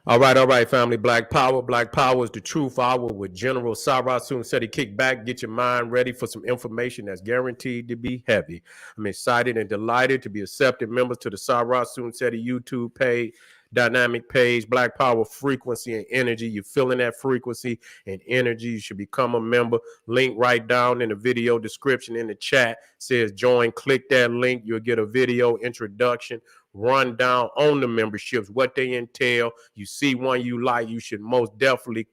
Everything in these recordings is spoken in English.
All right, family. Black Power. Black Power is the truth hour with General Sarah Soon said he kick back, get your mind ready for some information that's guaranteed to be heavy. I'm excited and delighted to be accepted members to the Sarah Soon said YouTube page, dynamic page, Black Power frequency and energy. You're feeling that frequency and energy. You should become a member. Link right down in the video description in the chat says join. Click that link. You'll get a video introduction run down on the memberships, what they entail. You see one you like, you should most definitely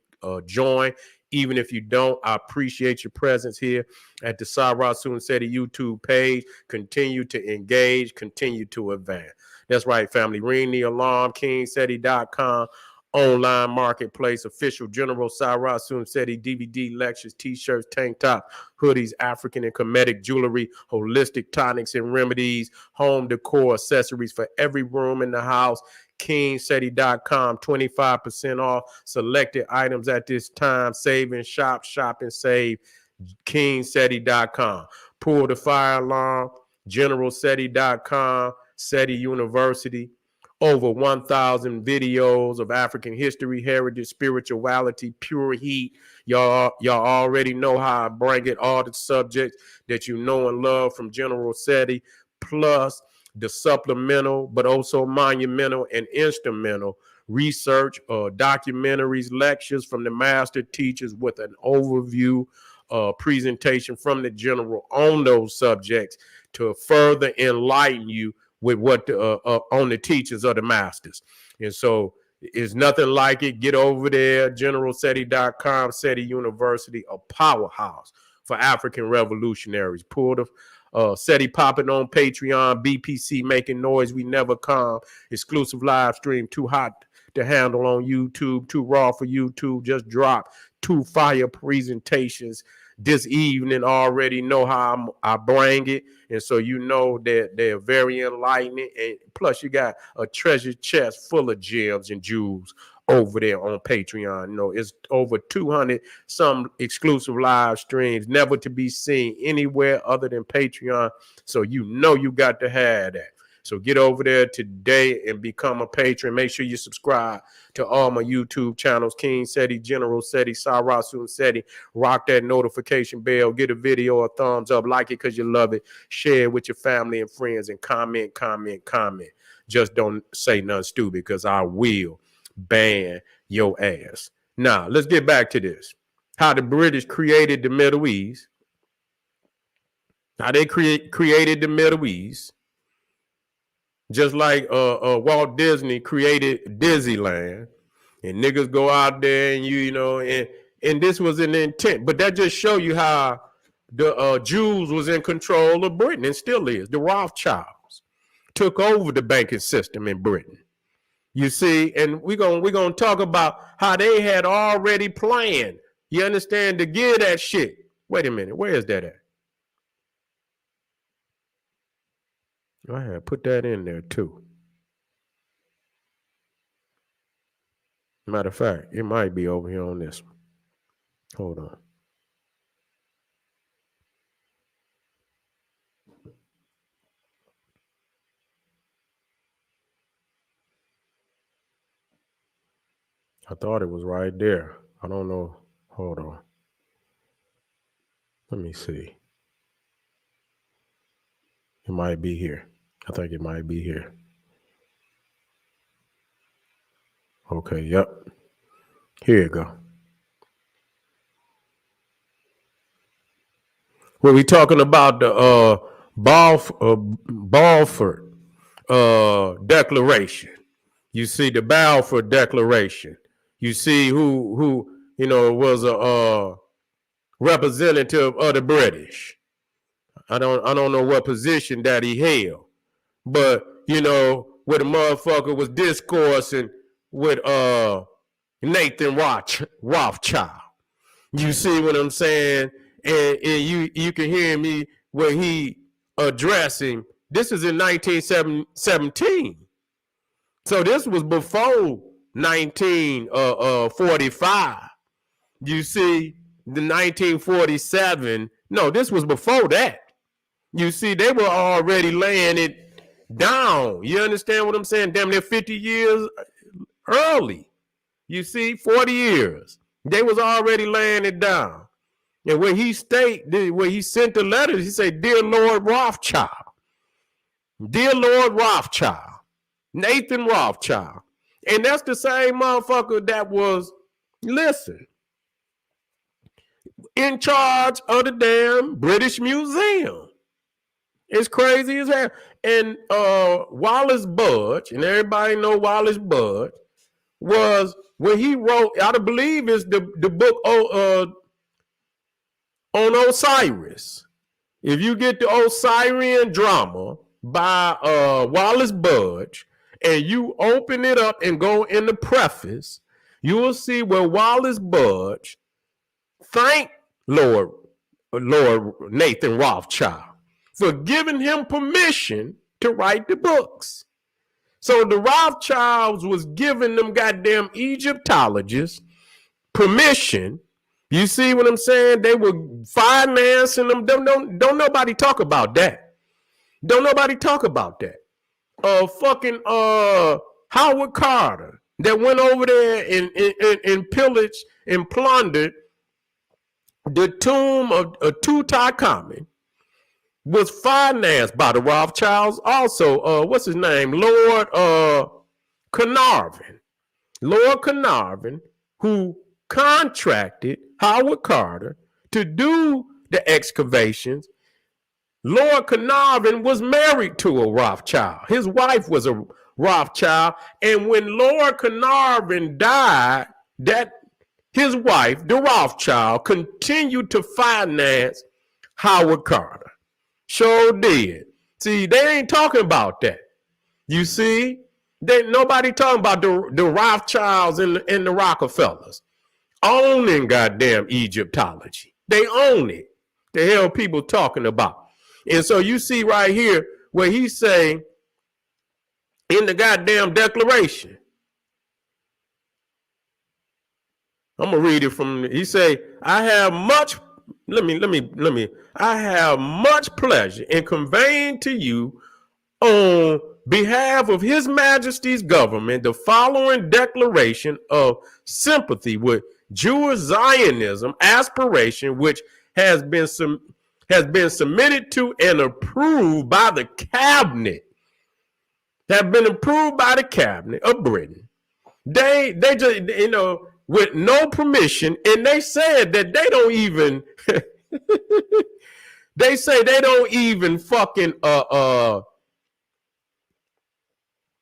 join. Even if you don't, I appreciate your presence here at the Sarah Soon Seti YouTube page. Continue to engage, continue to advance. That's right, family. Ring the alarm, kingseti.com. Online marketplace, official General Sarah Soon Seti DVD lectures, t-shirts, tank top, hoodies, African and Kemetic jewelry, holistic tonics and remedies, home decor, accessories for every room in the house. kingseti.com, 25% off selected items at this time. Save and shop, shop and save. kingseti.com. Pull the fire alarm, generalseti.com, SETI University. Over 1,000 videos of African history, heritage, spirituality, pure heat. Y'all already know how I bring it, all the subjects that you know and love from General SETI, plus the supplemental, but also monumental and instrumental research, documentaries, lectures from the master teachers with an overview presentation from the general on those subjects to further enlighten you with what on the teachings of the masters. And so it's nothing like it. Get over there, generalseti.com, SETI University, a powerhouse for African revolutionaries. Pull the SETI popping on Patreon, BPC making noise, we never calm. Exclusive live stream, too hot to handle on YouTube, too raw for YouTube. Just drop 2 fire presentations this evening. Already know how I bring it, and so you know that they're very enlightening. And plus, you got a treasure chest full of gems and jewels over there on Patreon. You know, it's over 200 some exclusive live streams, never to be seen anywhere other than Patreon. So you know you got to have that. So get over there today and become a patron. Make sure you subscribe to all my YouTube channels, King Seti, General Seti, Sarah Soon Seti. Rock that notification bell. Get a video a thumbs up. Like it because you love it. Share it with your family and friends and comment. Just don't say nothing stupid because I will ban your ass. Now, let's get back to this. How the British created the Middle East. How they created the Middle East. Just like Walt Disney created Disneyland, and niggas go out there and you know, and this was an intent. But that just show you how the Jews was in control of Britain and still is. The Rothschilds took over the banking system in Britain. You see, and we're gonna talk about how they had already planned. You understand, to give that shit. Wait a minute, where is that at? Go ahead, put that in there too. Matter of fact, it might be over here on this one. Hold on. I thought it was right there. I don't know. Hold on. Let me see. It might be here. I think it might be here. Okay, yep. Here you go. When we talking about the Balfour Declaration, you see the Balfour Declaration. You see who you know was a representative of the British. I don't know what position that he held, but you know where the motherfucker was discoursing with Nathan Rothschild. You see what I'm saying? And you can hear me where he addressing. This is in 1917, so this was before 1945. You see, the 1947. No, this was before that. You see, they were already laying it down. You understand what I'm saying? Damn near 50 years early. You see, 40 years. They was already laying it down. And when he sent the letters, he said, Dear Lord Rothschild. Dear Lord Rothschild. Nathan Rothschild. And that's the same motherfucker that was, listen, in charge of the damn British Museum. It's crazy as hell. And Wallace Budge, and everybody know Wallace Budge, was when he wrote, I believe it's the book on Osiris. If you get the Osirian drama by Wallace Budge, and you open it up and go in the preface, you will see where Wallace Budge thanked Lord Nathan Rothschild for giving him permission to write the books. So the Rothschilds was giving them goddamn Egyptologists permission. You see what I'm saying? They were financing them. Don't nobody talk about that. Don't nobody talk about that. Howard Carter that went over there and pillaged and plundered the tomb of Tutankhamun was financed by the Rothschilds. Also, what's his name? Lord Carnarvon. Lord Carnarvon, who contracted Howard Carter to do the excavations. Lord Carnarvon was married to a Rothschild. His wife was a Rothschild. And when Lord Carnarvon died, his wife, the Rothschild, continued to finance Howard Carter. Sure did. See, they ain't talking about that. You see, nobody talking about the Rothschilds and the Rockefellers owning goddamn Egyptology. They own it. The hell people talking about. And so you see right here where he's saying in the goddamn declaration, I'm gonna read it from. He say, I have much pleasure in conveying to you on behalf of His Majesty's government the following declaration of sympathy with Jewish Zionism aspiration, which has been submitted to and approved by the cabinet. Have been approved by the cabinet of Britain. They just, with no permission, and they said that they don't even they say they don't even fucking when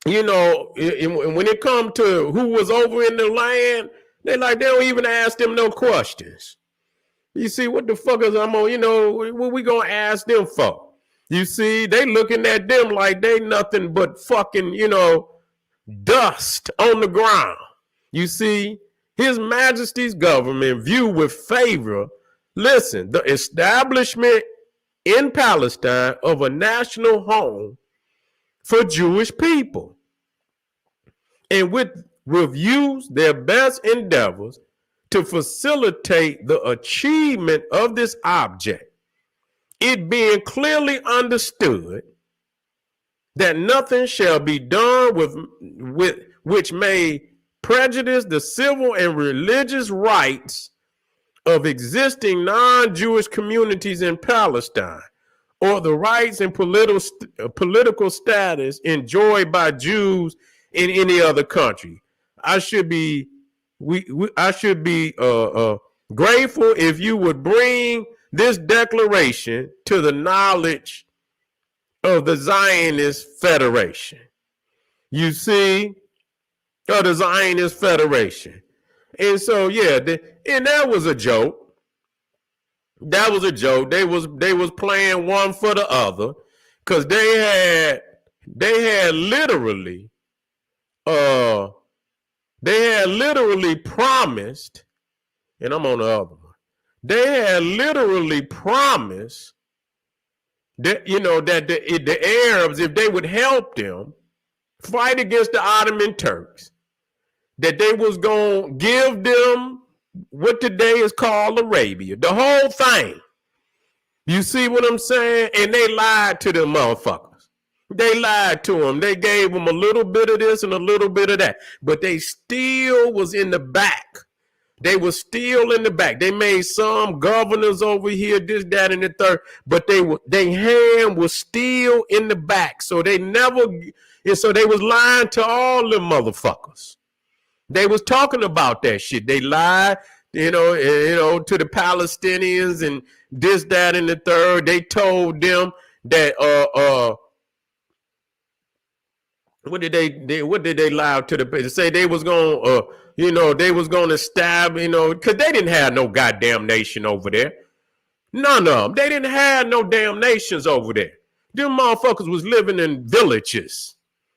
it comes to who was over in the land, they don't even ask them no questions. You see, what the fuck is what we gonna ask them for? You see, they looking at them like they nothing but fucking, dust on the ground. You see, His Majesty's government view with favor, listen, the establishment in Palestine of a national home for Jewish people, and with reviews their best endeavors to facilitate the achievement of this object, it being clearly understood that nothing shall be done with which may prejudice the civil and religious rights of existing non-Jewish communities in Palestine, or the rights and political status enjoyed by Jews in any other country. I should be grateful if you would bring this declaration to the knowledge of the Zionist Federation. You see, of the Zionist Federation. And so, and that was a joke. That was a joke. They was playing one for the other, because they had literally promised, and I'm on the other one. They had literally promised that, that the Arabs, if they would help them fight against the Ottoman Turks, that they was going to give them what today is called Arabia, the whole thing. You see what I'm saying? And they lied to them motherfuckers. They lied to them. They gave them a little bit of this and a little bit of that, but they still was in the back. They were still in the back. They made some governors over here, this, that, and the third, but their hand was still in the back. So they never, and so they was lying to all them motherfuckers. They was talking about that shit. They lied, to the Palestinians and this, that, and the third. They told them that what did they lie to the say they was gonna they was gonna stab, because they didn't have no goddamn nation over there. None of them. They didn't have no damn nations over there. Them motherfuckers was living in villages.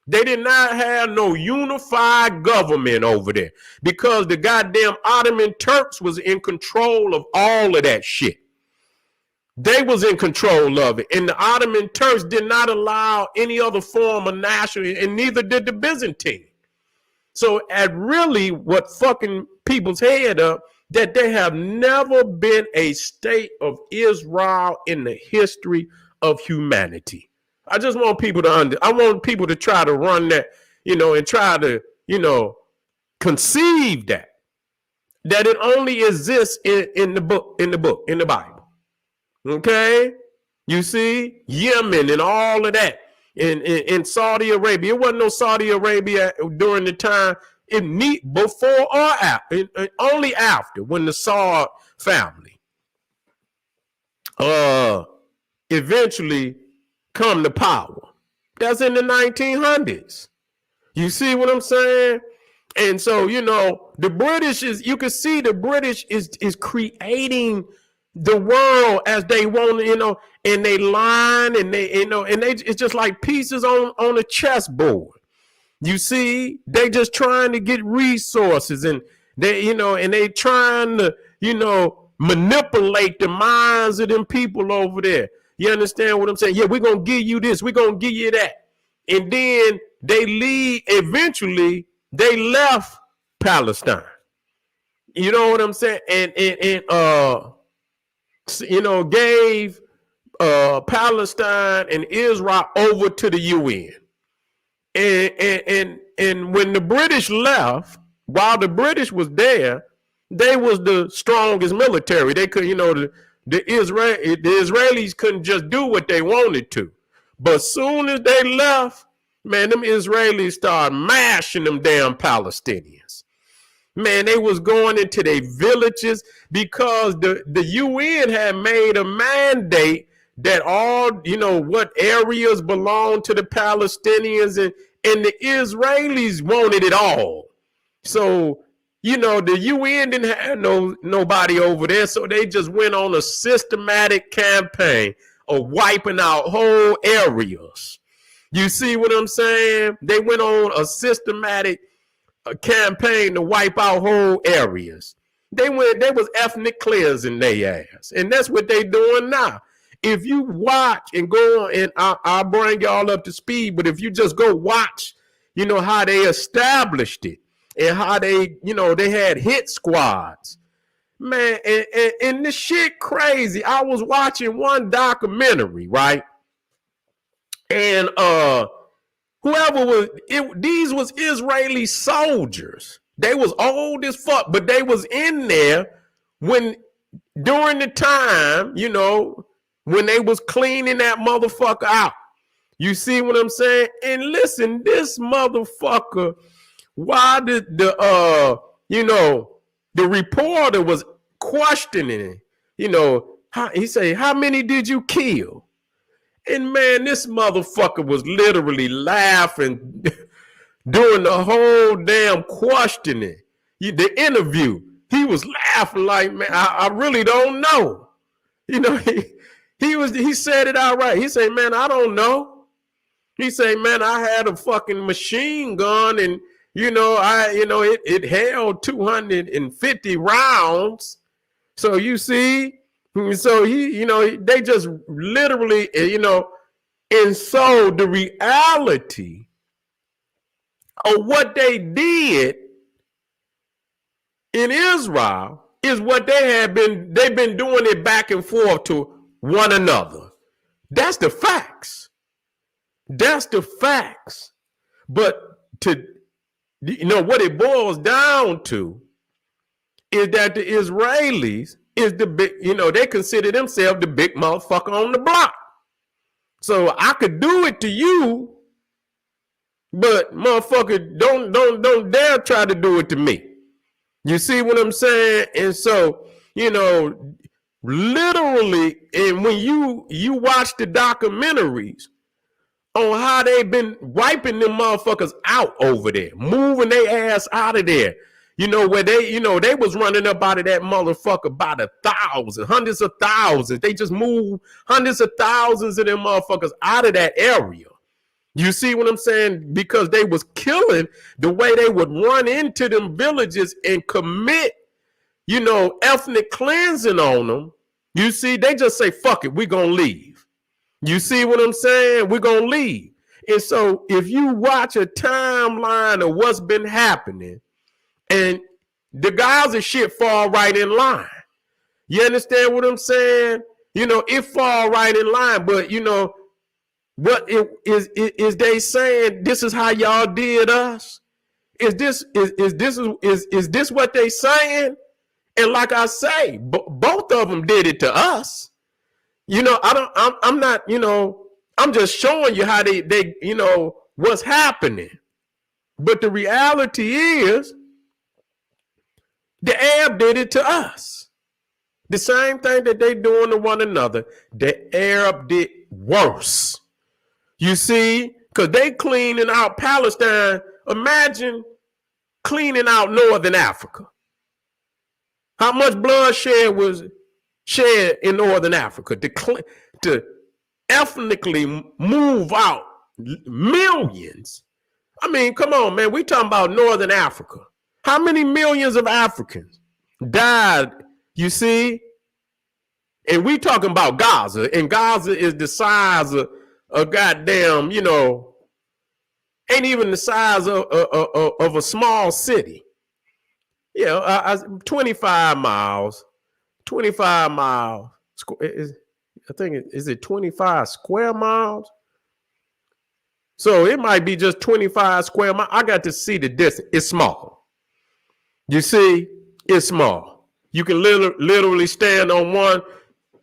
They did not have no unified government over there because the goddamn Ottoman Turks was in control of all of that shit. They was in control of it. And the Ottoman Turks did not allow any other form of national, and neither did the Byzantine. So at really what fucking people's head up, that there have never been a state of Israel in the history of humanity. I just want people to I want people to try to run that, and try to, conceive that it only exists in the Bible. Okay? You see? Yemen and all of that. In Saudi Arabia. It wasn't no Saudi Arabia during the time, before or after, only after, when the Saud family eventually come to power. That's in the 1900s. You see what I'm saying? And so, the British you can see the British is creating the world as they want, and they line and it's just like pieces on a chessboard. You see, they just trying to get resources, and they trying to, manipulate the minds of them people over there. You understand what I'm saying? Yeah, we're going to give you this. We're going to give you that. And then eventually they left Palestine. You know what I'm saying? And gave Palestine and Israel over to the UN. And when the British left, while the British was there, they was the strongest military. They could, the Israelis couldn't just do what they wanted to. But soon as they left, man, them Israelis started mashing them damn Palestinians. Man, they was going into their villages because the UN had made a mandate that all, what areas belong to the Palestinians, and the Israelis wanted it all. So, the UN didn't have nobody over there, so they just went on a systematic campaign of wiping out whole areas. You see what I'm saying? They went on a systematic campaign to wipe out whole areas. They was ethnic cleansing their ass, and that's what they doing now. If you watch and go on, and I'll bring y'all up to speed, but if you just go watch, how they established it and how they, they had hit squads, man, and this shit crazy. I was watching one documentary, right? And these was Israeli soldiers. They was old as fuck, but they was in there during the time, when they was cleaning that motherfucker out. You see what I'm saying? And listen, this motherfucker, why did the reporter was questioning, he say, how many did you kill? And man, this motherfucker was literally laughing during the whole damn questioning. The interview, he was laughing like, man, I really don't know. He said it outright. He said, man, I don't know. He said, man, I had a fucking machine gun, and it held 250 rounds. So you see, so they just literally, and so the reality of what they did in Israel is what they've been doing it back and forth to one another. That's the facts. That's the facts. But what it boils down to is that the Israelis is the big, they consider themselves the big motherfucker on the block. So I could do it to you, but motherfucker, don't dare try to do it to me. You see what I'm saying? And so, literally, and when you watch the documentaries on how they've been wiping them motherfuckers out over there, moving their ass out of there. Where they was running up out of that motherfucker by the thousands, hundreds of thousands. They just moved hundreds of thousands of them motherfuckers out of that area. You see what I'm saying? Because they was killing the way they would run into them villages and commit, ethnic cleansing on them. You see, they just say, fuck it, we're going to leave. You see what I'm saying? We're going to leave. And so if you watch a timeline of what's been happening, and the Gaza shit fall right in line. You understand what I'm saying? It fall right in line, but what is they saying this is how y'all did us? Is this what they saying? And like I say, both of them did it to us. I'm not, I'm just showing you how they what's happening. But the reality is the Arab did it to us. The same thing that they doing to one another, the Arab did worse. You see, because they cleaning out Palestine. Imagine cleaning out Northern Africa. How much bloodshed was shed in Northern Africa to ethnically move out millions? I mean, come on, man. We talking about Northern Africa. How many millions of Africans died, you see? And we talking about Gaza. And Gaza is the size of a goddamn, ain't even the size of a small city. 25 miles. 25 miles. I think is it 25 square miles? So it might be just 25 square miles. I got to see the distance. It's small. You see, it's small. You can literally stand on one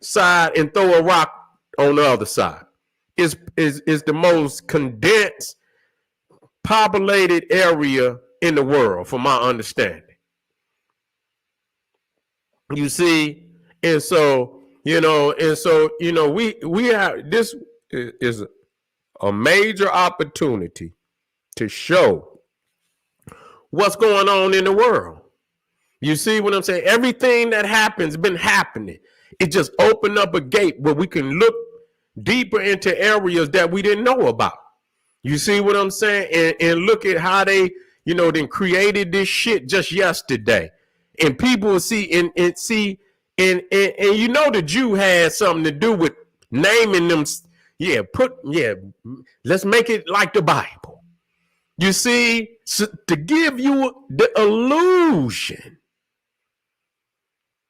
side and throw a rock on the other side. It's the most condensed, populated area in the world, from my understanding. You see, and so we have this is a major opportunity to show what's going on in the world. You see what I'm saying? Everything that happens been happening. It just opened up a gate where we can look deeper into areas that we didn't know about. You see what I'm saying? And look at how they, then created this shit just yesterday. And people see and the Jew had something to do with naming them. Let's make it like the Bible. You see, so to give you the illusion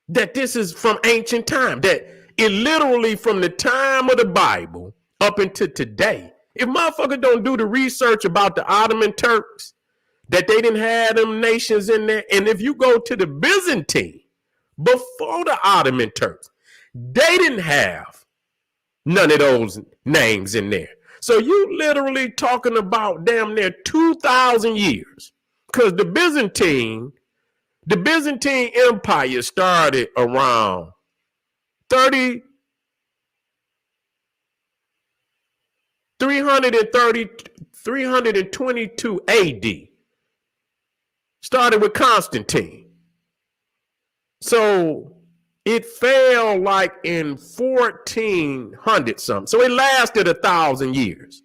that this is from ancient time, that it literally from the time of the Bible up until today. If motherfuckers don't do the research about the Ottoman Turks, that they didn't have them nations in there, and if you go to the Byzantine, before the Ottoman Turks, they didn't have none of those names in there. So you literally talking about damn near 2,000 years, because the Byzantine Empire started around 322 AD. Started with Constantine. So it fell like in 1400 something. So it lasted 1,000 years.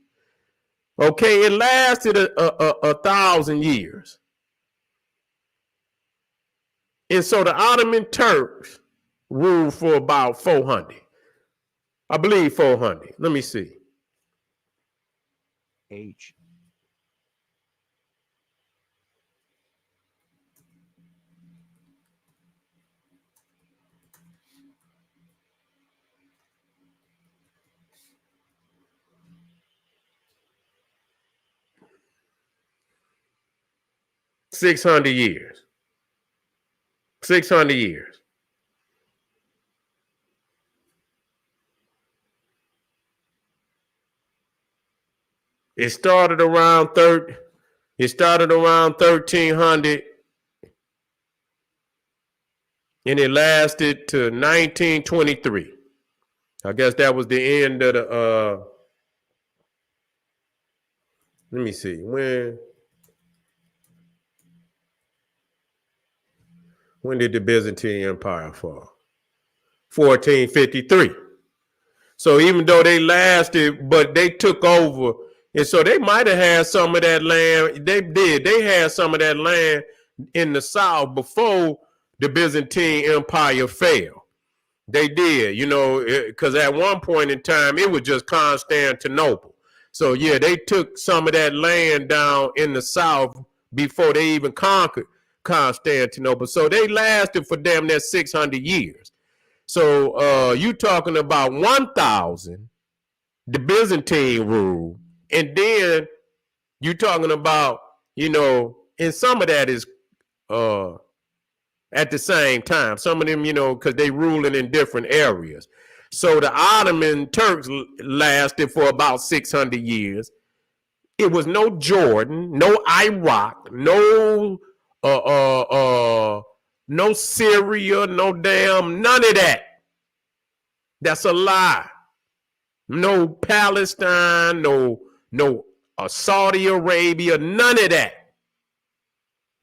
Okay, it lasted a 1,000 years. And so the Ottoman Turks ruled for about 400. I believe 400. Let me see. H. 600 years. 600 years. It started around 1300 and it lasted to 1923. I guess that was the end of the let me see. When did the Byzantine Empire fall? 1453. So even though they lasted, but they took over. And so they might have had some of that land. They did. They had some of that land in the south before the Byzantine Empire fell. They did, because at one point in time, it was just Constantinople. So, yeah, they took some of that land down in the south before they even conquered Constantinople. So they lasted for damn near 600 years. So you talking about 1,000, the Byzantine rule, and then you talking about, and some of that is at the same time. Some of them, because they ruling in different areas. So the Ottoman Turks lasted for about 600 years. It was no Jordan, no Iraq, no Syria, no damn, none of that. That's a lie. No Palestine, no Saudi Arabia, none of that.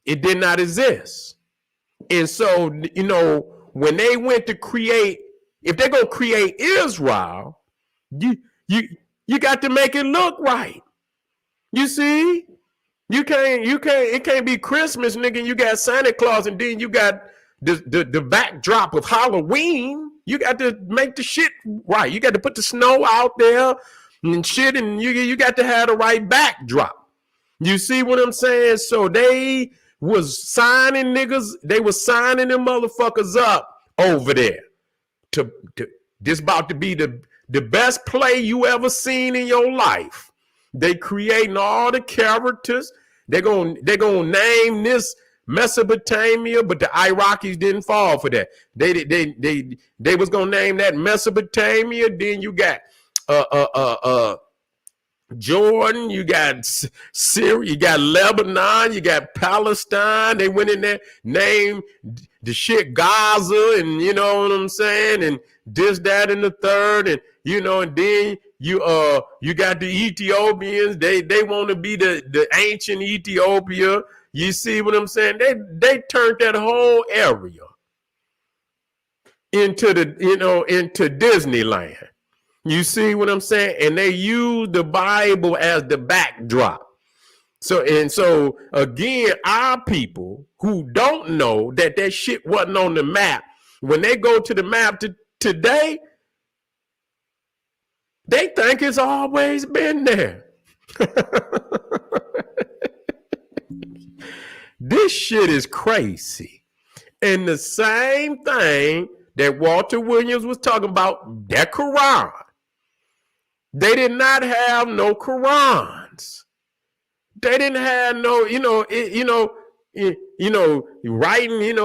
It did not exist. And so, when they went to create, if they're going to create Israel, you got to make it look right. You see? It can't be Christmas, nigga. You got Santa Claus, and then you got the backdrop of Halloween. You got to make the shit right. You got to put the snow out there and shit, and you got to have the right backdrop. You see what I'm saying? So they was signing niggas, they was signing them motherfuckers up over there. This about to be the best play you ever seen in your life. They creating all the characters. They're gonna name this Mesopotamia, but the Iraqis didn't fall for that. They was gonna name that Mesopotamia. Then you got Jordan, you got Syria, you got Lebanon, you got Palestine. They went in there, named the shit Gaza, and you know what I'm saying, and this, that, and the third, and and then you got the Ethiopians. They want to be the ancient Ethiopia. You see what I'm saying? They turned that whole area into into Disneyland. You see what I'm saying? And they use the Bible as the backdrop. So again, our people who don't know that shit wasn't on the map, when they go to the map today, they think it's always been there. This shit is crazy. And the same thing that Walter Williams was talking about, that Quran. They did not have no Qurans. They didn't have no, writing,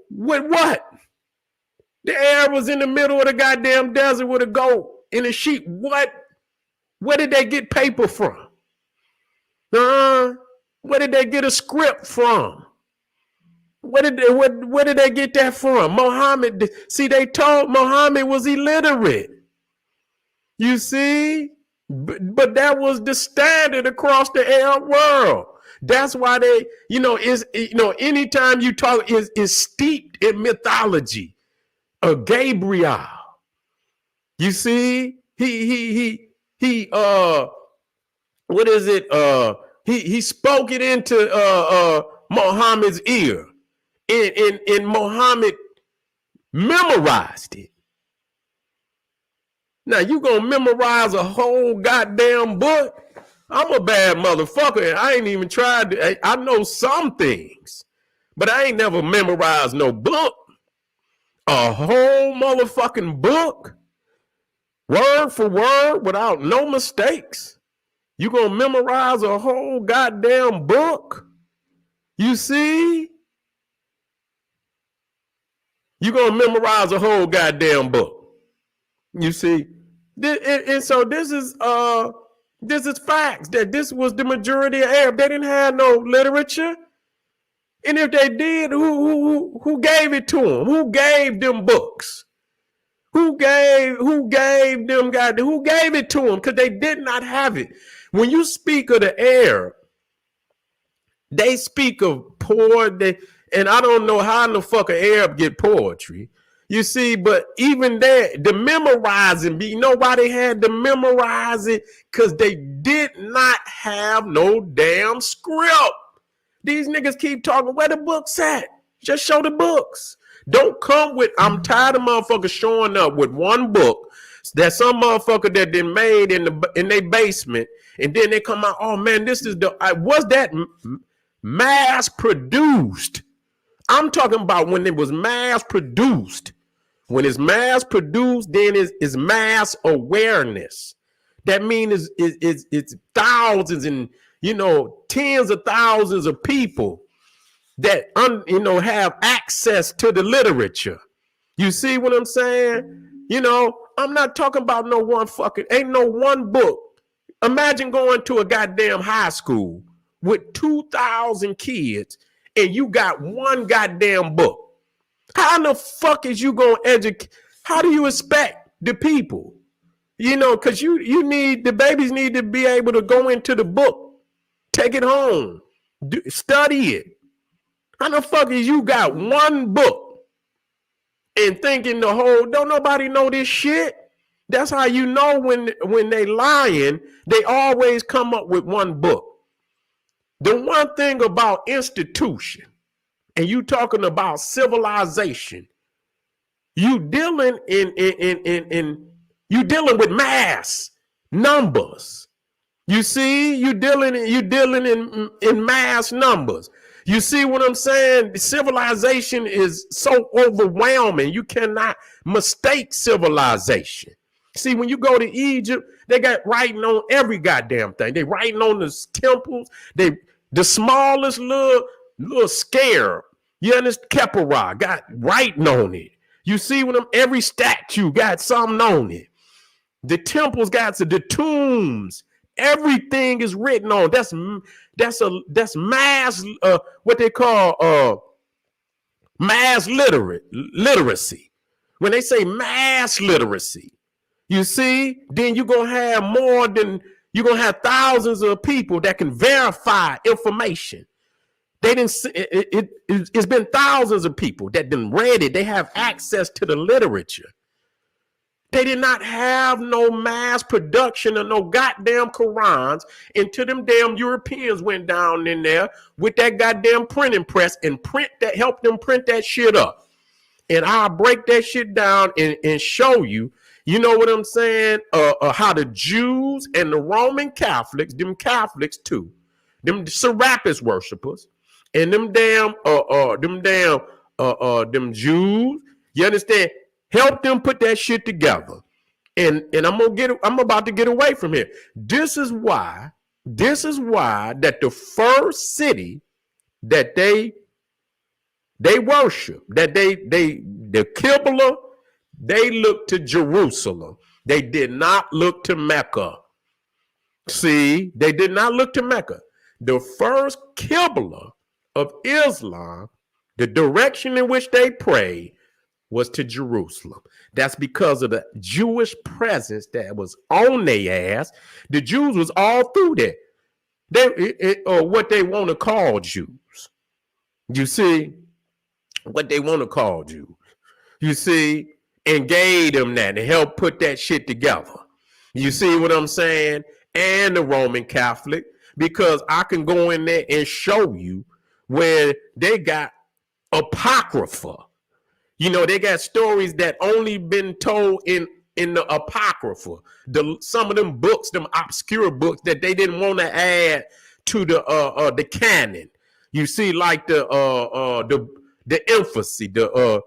what? The air was in the middle of the goddamn desert with a goat in a sheep. What? Where did they get paper from? Where did they get a script from? Where did they get that from? Muhammad. See, they told Muhammad was illiterate. You see? But that was the standard across the Arab world. That's why they, anytime you talk is steeped in mythology. Gabriel. You see? He what is it? He spoke it into Muhammad's ear. And Muhammad memorized it. Now, you gonna memorize a whole goddamn book? I'm a bad motherfucker, and I ain't even tried to. I know some things, but I ain't never memorized no book. A whole motherfucking book, word for word, without no mistakes. You gonna memorize a whole goddamn book? You see? You're going to memorize a whole goddamn book. You see? And so this is facts, that this was the majority of Arab. They didn't have no literature. And if they did, who gave it to them? Who gave them books? Who gave it to them? Because they did not have it. When you speak of the Arab, they speak of poor, and I don't know how in the fuck an Arab get poetry. You see, but even there, the memorizing, you know why they had to memorize it? Because they did not have no damn script. These niggas keep talking, where the books at? Just show the books. Don't come with, I'm tired of motherfuckers showing up with one book that some motherfucker that they made in their basement, and then they come out, oh man, this is was that mass produced? I'm talking about when it was mass produced. When it's mass produced, then it's mass awareness. That means it's thousands and, tens of thousands of people that, have access to the literature. You see what I'm saying? I'm not talking about ain't no one book. Imagine going to a goddamn high school with 2,000 kids and you got one goddamn book. How in the fuck is you going to educate? How do you expect the people? Because the babies need to be able to go into the book, take it home, study it. How the fuck is you got one book and thinking don't nobody know this shit? That's how you know when they lying, they always come up with one book. The one thing about institution, and you talking about civilization, you dealing you dealing with mass numbers. You see, you dealing in mass numbers. You see what I'm saying? Civilization is so overwhelming. You cannot mistake civilization. See, when you go to Egypt, they got writing on every goddamn thing. They writing on the temples. The smallest little scarab, you understand, Kepara, got writing on it. You see when every statue got something on it. The temples got the tombs. Everything is written on. That's mass, what they call mass literacy. When they say mass literacy, you see, then you're gonna have thousands of people that can verify information. It's been thousands of people that done read it. They have access to the literature. They did not have no mass production of no goddamn Qurans until them damn Europeans went down in there with that goddamn printing press and helped them print that shit up. And I'll break that shit down and show you, you know what I'm saying? How the Jews and the Roman Catholics, them Catholics too, them Serapis worshipers, and them Jews, you understand? Help them put that shit together. And I'm about to get away from here. This is why that the first city that they worship, that the Qibla, they look to Jerusalem. They did not look to Mecca. See, they did not look to Mecca. The first Qibla of Islam, the direction in which they prayed, was to Jerusalem. That's because of the Jewish presence that was on their ass. The Jews was all through there. Or what they want to call Jews. You see, what they want to call Jews. You see, and gave them that and helped put that shit together. You see what I'm saying? And the Roman Catholic, because I can go in there and show you where they got Apocrypha. They got stories that only been told in the Apocrypha. Some of them books, them obscure books that they didn't want to add to the canon. You see, like the infancy, the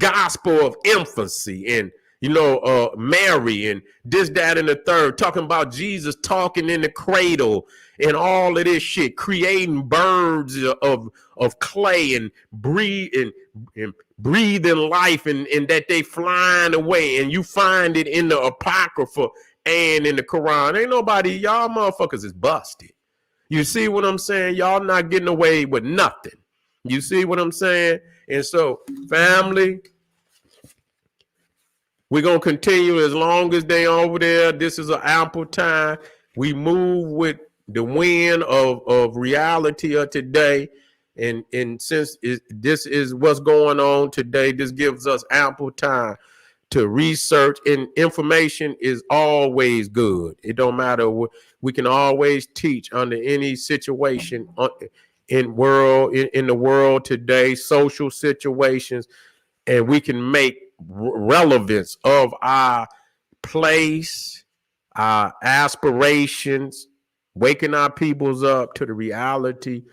gospel of infancy, and Mary and this, that, and the third, talking about Jesus talking in the cradle and all of this shit, creating birds of clay and breathing life, and that they flying away, and you find it in the Apocrypha and in the Quran. Ain't nobody, y'all motherfuckers is busted. You see what I'm saying? Y'all not getting away with nothing. You see what I'm saying? And so, family, we're going to continue as long as they over there. This is an ample time. We move with the wind of reality of today. And since this is what's going on today, this gives us ample time to research, and information is always good. It don't matter what, we can always teach under any situation in the world today, social situations, and we can make relevance of our place, our aspirations, waking our peoples up to the reality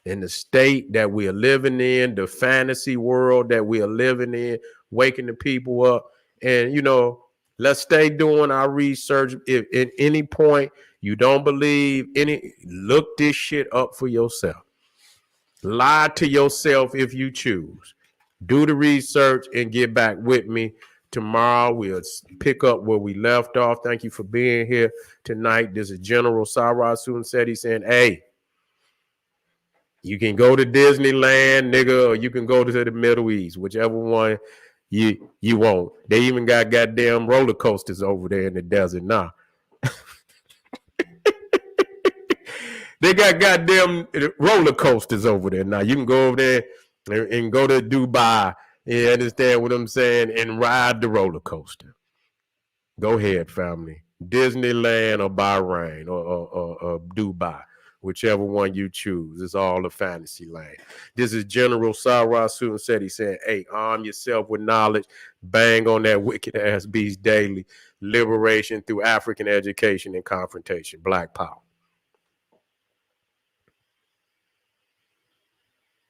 and the state that we are living in, the fantasy world that we are living in, waking the people up. And, let's stay doing our research. If at any point you don't believe look this shit up for yourself. Lie to yourself if you choose. Do the research and get back with me. Tomorrow we'll pick up where we left off. Thank you for being here tonight. This is General Sarah Sunseti saying, hey, you can go to Disneyland, nigga, or you can go to the Middle East, whichever one you want. They even got goddamn roller coasters over there in the desert now. They got goddamn roller coasters over there now. You can go over there and go to Dubai. You understand what I'm saying? And ride the roller coaster. Go ahead, family. Disneyland or Bahrain or Dubai, whichever one you choose. It's all a fantasy land. This is General Sarah Sunseti saying, hey, arm yourself with knowledge. Bang on that wicked ass beast daily. Liberation through African education and confrontation. Black power.